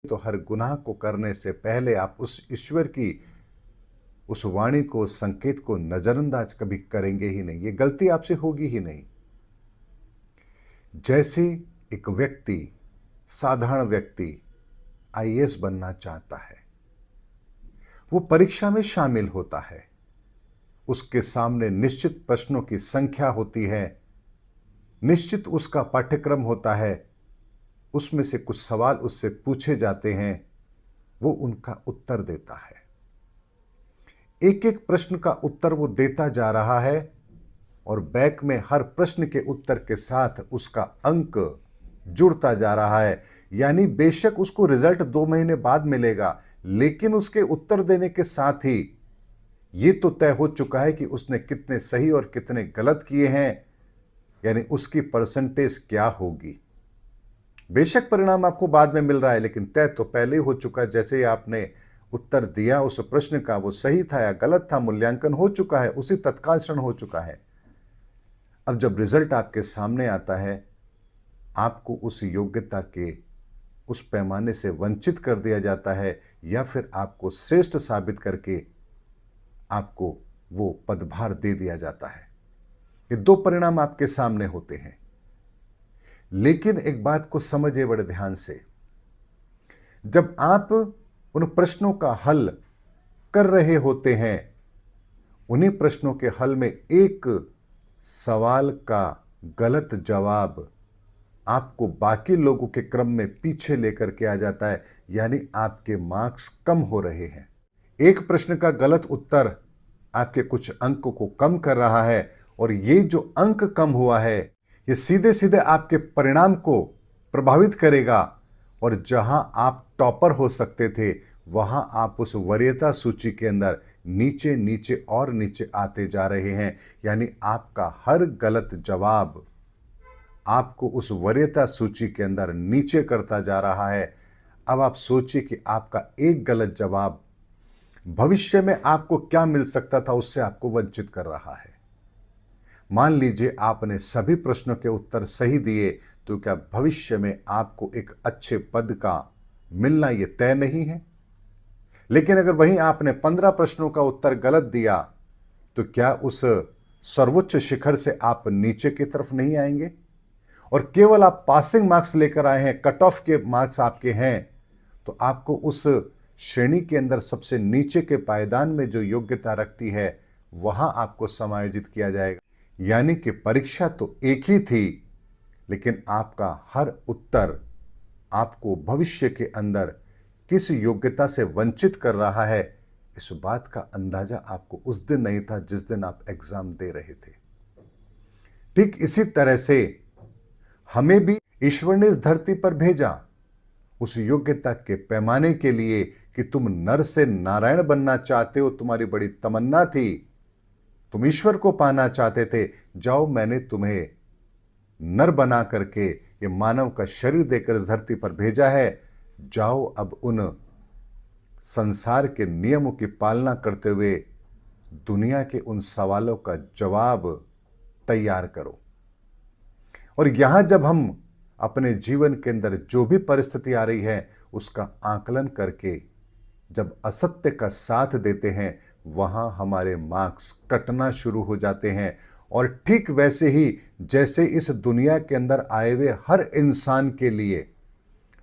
तो हर गुनाह को करने से पहले आप उस ईश्वर की उस वाणी को, उस संकेत को नजरअंदाज कभी करेंगे ही नहीं। ये गलती आपसे होगी ही नहीं। जैसे एक व्यक्ति, साधारण व्यक्ति आईएएस बनना चाहता है, वो परीक्षा में शामिल होता है, उसके सामने निश्चित प्रश्नों की संख्या होती है, निश्चित उसका पाठ्यक्रम होता है, उसमें से कुछ सवाल उससे पूछे जाते हैं, वो उनका उत्तर देता है। एक एक प्रश्न का उत्तर वो देता जा रहा है और बैक में हर प्रश्न के उत्तर के साथ उसका अंक जुड़ता जा रहा है। यानी बेशक उसको रिजल्ट 2 महीने बाद मिलेगा, लेकिन उसके उत्तर देने के साथ ही ये तो तय हो चुका है कि उसने कितने सही और कितने गलत किए हैं, यानी उसकी परसेंटेज क्या होगी। बेशक परिणाम आपको बाद में मिल रहा है, लेकिन तय तो पहले ही हो चुका है। जैसे ही आपने उत्तर दिया उस प्रश्न का, वो सही था या गलत था, मूल्यांकन हो चुका है, उसी तत्काल क्षण हो चुका है। अब जब रिजल्ट आपके सामने आता है, आपको उस योग्यता के उस पैमाने से वंचित कर दिया जाता है, या फिर आपको श्रेष्ठ साबित करके आपको वो पदभार दे दिया जाता है। ये 2 परिणाम आपके सामने होते हैं। लेकिन एक बात को समझिए बड़े ध्यान से, जब आप उन प्रश्नों का हल कर रहे होते हैं, उन्हीं प्रश्नों के हल में एक सवाल का गलत जवाब आपको बाकी लोगों के क्रम में पीछे लेकर के आ जाता है, यानी आपके मार्क्स कम हो रहे हैं। एक प्रश्न का गलत उत्तर आपके कुछ अंकों को कम कर रहा है, और ये जो अंक कम हुआ है, ये सीधे सीधे आपके परिणाम को प्रभावित करेगा। और जहां आप टॉपर हो सकते थे, वहां आप उस वरीयता सूची के अंदर नीचे नीचे और नीचे आते जा रहे हैं। यानी आपका हर गलत जवाब आपको उस वरीयता सूची के अंदर नीचे करता जा रहा है। अब आप सोचिए कि आपका एक गलत जवाब भविष्य में आपको क्या मिल सकता था, उससे आपको वंचित कर रहा है। मान लीजिए आपने सभी प्रश्नों के उत्तर सही दिए, तो क्या भविष्य में आपको एक अच्छे पद का मिलना यह तय नहीं है? लेकिन अगर वहीं आपने 15 प्रश्नों का उत्तर गलत दिया, तो क्या उस सर्वोच्च शिखर से आप नीचे की तरफ नहीं आएंगे? और केवल आप पासिंग मार्क्स लेकर आए हैं, कट ऑफ के मार्क्स आपके हैं, तो आपको उस श्रेणी के अंदर सबसे नीचे के पायदान में जो योग्यता रखती है, वहां आपको समायोजित किया जाएगा। यानी कि परीक्षा तो एक ही थी, लेकिन आपका हर उत्तर आपको भविष्य के अंदर किस योग्यता से वंचित कर रहा है, इस बात का अंदाजा आपको उस दिन नहीं था जिस दिन आप एग्जाम दे रहे थे। ठीक इसी तरह से हमें भी ईश्वर ने इस धरती पर भेजा उस योग्यता के पैमाने के लिए कि तुम नर से नारायण बनना चाहते हो, तुम्हारी बड़ी तमन्ना थी, तुम ईश्वर को पाना चाहते थे। जाओ, मैंने तुम्हें नर बना करके ये मानव का शरीर देकर इस धरती पर भेजा है। जाओ अब उन संसार के नियमों की पालना करते हुए दुनिया के उन सवालों का जवाब तैयार करो। और यहां जब हम अपने जीवन के अंदर जो भी परिस्थिति आ रही है, उसका आकलन करके जब असत्य का साथ देते हैं, वहां हमारे मार्क्स कटना शुरू हो जाते हैं। और ठीक वैसे ही जैसे इस दुनिया के अंदर आए हुए हर इंसान के लिए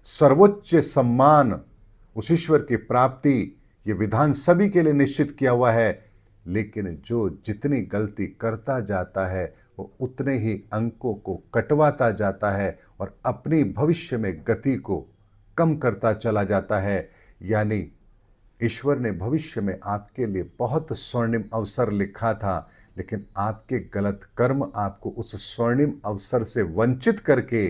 सर्वोच्च सम्मान, उस ईश्वर की प्राप्ति, ये विधान सभी के लिए निश्चित किया हुआ है, लेकिन जो जितनी गलती करता जाता है, वो उतने ही अंकों को कटवाता जाता है और अपनी भविष्य में गति को कम करता चला जाता है। यानी ईश्वर ने भविष्य में आपके लिए बहुत स्वर्णिम अवसर लिखा था, लेकिन आपके गलत कर्म आपको उस स्वर्णिम अवसर से वंचित करके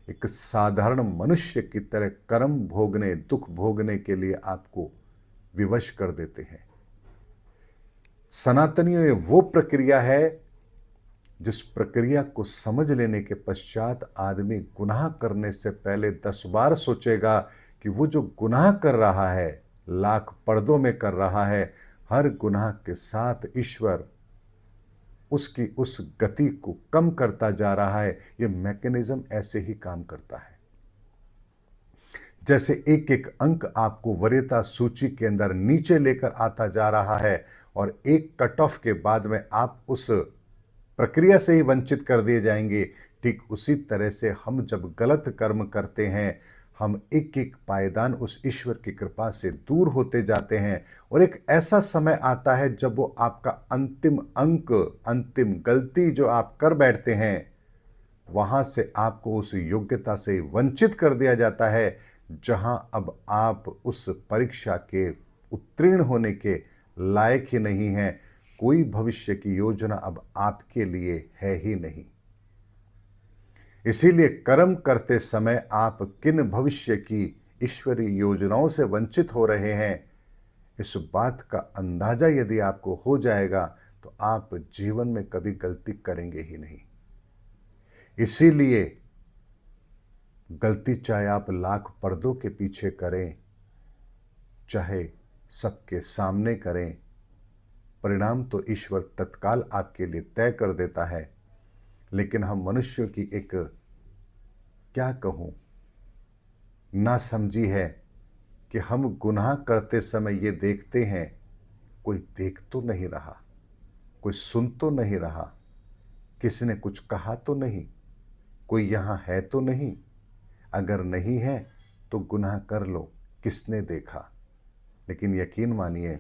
एक साधारण मनुष्य की तरह कर्म भोगने, दुख भोगने के लिए आपको विवश कर देते हैं। सनातनियों, ये वो प्रक्रिया है जिस प्रक्रिया को समझ लेने के पश्चात आदमी गुनाह करने से पहले 10 बार सोचेगा कि वो जो गुनाह कर रहा है, लाख पर्दों में कर रहा है, हर गुनाह के साथ ईश्वर उसकी उस गति को कम करता जा रहा है। ये मैकेनिज्म ऐसे ही काम करता है। जैसे एक एक अंक आपको वरीयता सूची के अंदर नीचे लेकर आता जा रहा है और एक कट ऑफ के बाद में आप उस प्रक्रिया से ही वंचित कर दिए जाएंगे, ठीक उसी तरह से हम जब गलत कर्म करते हैं, हम एक एक पायदान उस ईश्वर की कृपा से दूर होते जाते हैं और एक ऐसा समय आता है जब वो आपका अंतिम अंक, अंतिम गलती जो आप कर बैठते हैं, वहां से आपको उस योग्यता से वंचित कर दिया जाता है जहां अब आप उस परीक्षा के उत्तीर्ण होने के लायक ही नहीं हैं। कोई भविष्य की योजना अब आपके लिए है ही नहीं। इसीलिए कर्म करते समय आप किन भविष्य की ईश्वरीय योजनाओं से वंचित हो रहे हैं, इस बात का अंदाजा यदि आपको हो जाएगा तो आप जीवन में कभी गलती करेंगे ही नहीं। इसीलिए गलती चाहे आप लाख पर्दों के पीछे करें, चाहे सबके सामने करें, परिणाम तो ईश्वर तत्काल आपके लिए तय कर देता है। लेकिन हम मनुष्यों की एक, क्या कहूं, नासमझी है कि हम गुनाह करते समय ये देखते हैं कोई देख तो नहीं रहा, कोई सुन तो नहीं रहा, किसी ने कुछ कहा तो नहीं, कोई यहां है तो नहीं, अगर नहीं है तो गुनाह कर लो, किसने देखा। लेकिन यकीन मानिए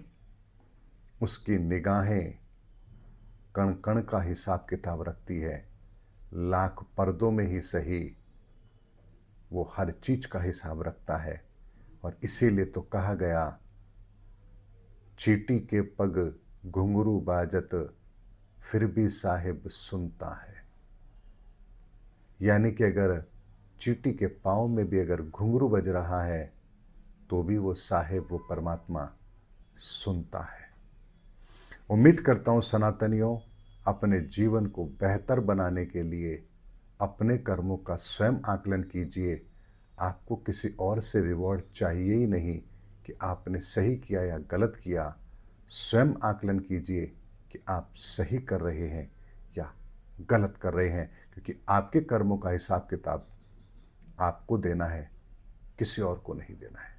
उसकी निगाहें कण कण का हिसाब किताब रखती है। लाख पर्दों में ही सही वो हर चीज का हिसाब रखता है। और इसीलिए तो कहा गया, चींटी के पग घुंघरू बाजत फिर भी साहिब सुनता है। यानी कि अगर चींटी के पाँव में भी अगर घुंघरू बज रहा है तो भी वो साहिब, वो परमात्मा सुनता है। उम्मीद करता हूं सनातनियों, अपने जीवन को बेहतर बनाने के लिए अपने कर्मों का स्वयं आकलन कीजिए। आपको किसी और से रिवॉर्ड चाहिए ही नहीं कि आपने सही किया या गलत किया। स्वयं आकलन कीजिए कि आप सही कर रहे हैं या गलत कर रहे हैं, क्योंकि आपके कर्मों का हिसाब किताब आपको देना है, किसी और को नहीं देना है।